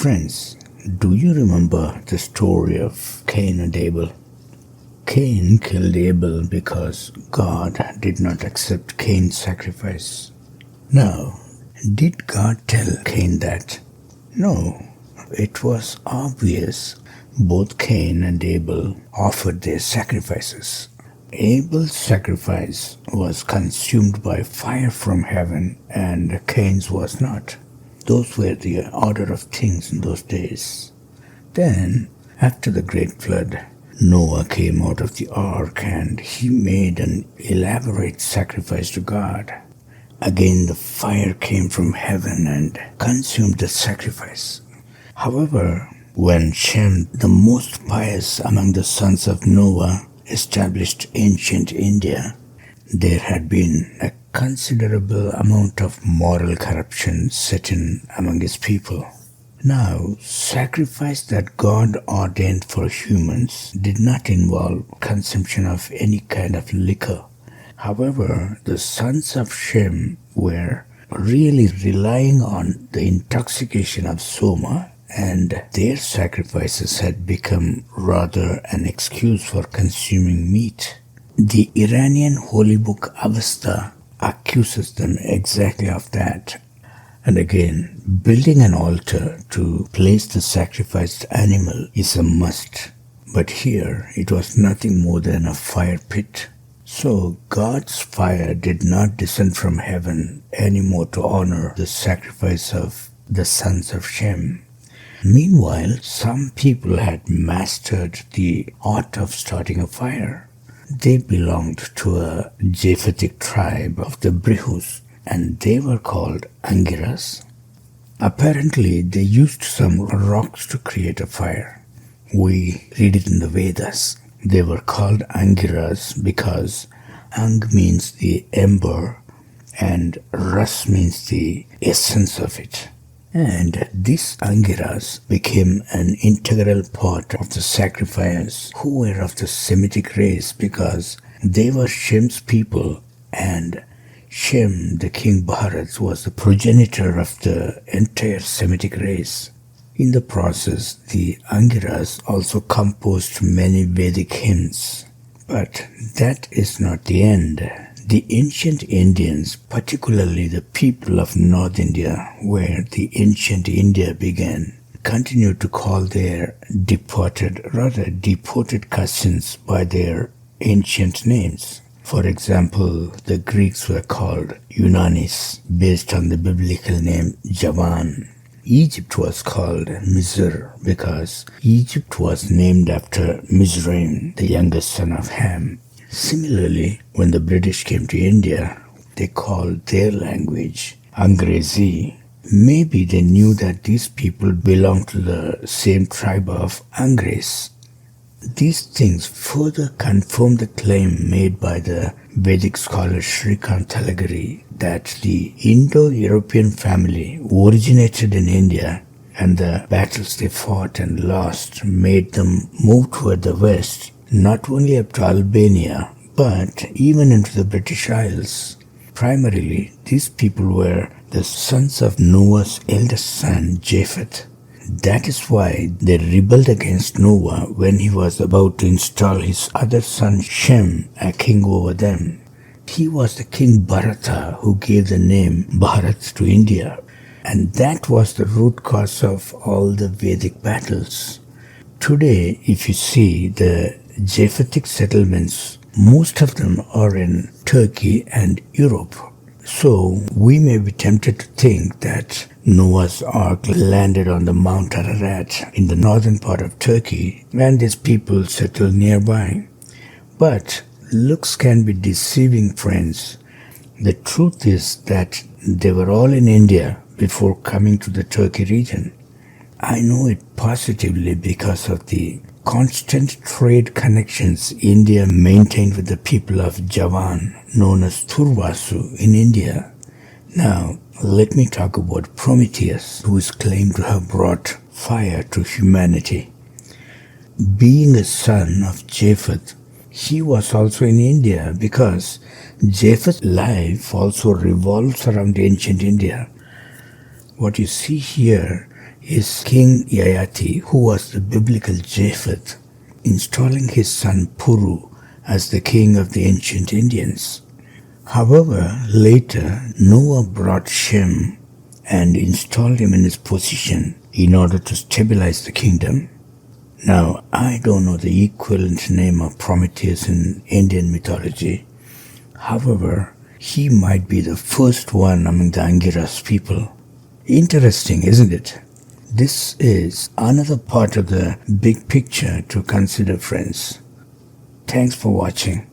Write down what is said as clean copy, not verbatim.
Friends, do you remember the story of Cain and Abel? Cain killed Abel because God did not accept Cain's sacrifice. Now, did God tell Cain that? No, it was obvious. Both Cain and Abel offered their sacrifices. Abel's sacrifice was consumed by fire from heaven, and Cain's was not. Those were the order of things in those days. Then, after the great flood, Noah came out of the ark and he made an elaborate sacrifice to God. Again the fire came from heaven and consumed the sacrifice. However, when Shem, the most pious among the sons of Noah, established ancient India, there had been a considerable amount of moral corruption set in among his people. Now, sacrifice that God ordained for humans did not involve consumption of any kind of liquor. However, the sons of Shem were really relying on the intoxication of Soma, and their sacrifices had become rather an excuse for consuming meat. The Iranian holy book Avesta accuses them exactly of that. And again, building an altar to place the sacrificed animal is a must. But here it was nothing more than a fire pit. So God's fire did not descend from heaven anymore to honor the sacrifice of the sons of Shem. Meanwhile, some people had mastered the art of starting a fire. They belonged to a Japhetic tribe of the Brihus, and they were called Angiras. Apparently, they used some rocks to create a fire. We read it in the Vedas. They were called Angiras because Ang means the ember and Ras means the essence of it. And these Angiras became an integral part of the sacrifice who were of the Semitic race because they were Shem's people, and Shem, the king Bharat, was the progenitor of the entire Semitic race. In the process, the Angiras also composed many Vedic hymns. But that is not the end. The ancient Indians, particularly the people of North India, where the ancient India began, continued to call their deported cousins by their ancient names. For example, the Greeks were called Yunanis, based on the biblical name Javan. Egypt was called Mizr because Egypt was named after Mizraim, the youngest son of Ham. Similarly, when the British came to India, they called their language Angrezi. Maybe they knew that these people belonged to the same tribe of Angres. These things further confirm the claim made by the Vedic scholar Shrikant Talagiri that the Indo-European family originated in India, and the battles they fought and lost made them move toward the west, not only up to Albania, but even into the British Isles. Primarily, these people were the sons of Noah's eldest son, Japheth. That is why they rebelled against Noah when he was about to install his other son Shem, a king over them. He was the king Bharata who gave the name Bharat to India, and that was the root cause of all the Vedic battles. Today, if you see the Japhetic settlements, most of them are in Turkey and Europe. So we may be tempted to think that Noah's Ark landed on the Mount Ararat in the northern part of Turkey and these people settled nearby. But looks can be deceiving, friends. The truth is that they were all in India before coming to the Turkey region. I know it positively because of the constant trade connections India maintained with the people of Javan, known as Turvasu in India. Now, let me talk about Prometheus, who is claimed to have brought fire to humanity. Being a son of Japheth, he was also in India because Japheth's life also revolves around ancient India. What you see here is King Yayati, who was the biblical Japheth, installing his son Puru as the king of the ancient Indians. However, later Noah brought Shem and installed him in his position in order to stabilize the kingdom. Now, I don't know the equivalent name of Prometheus in Indian mythology. However, he might be the first one among the Angiras people. Interesting, isn't it? This is another part of the big picture to consider, friends. Thanks for watching.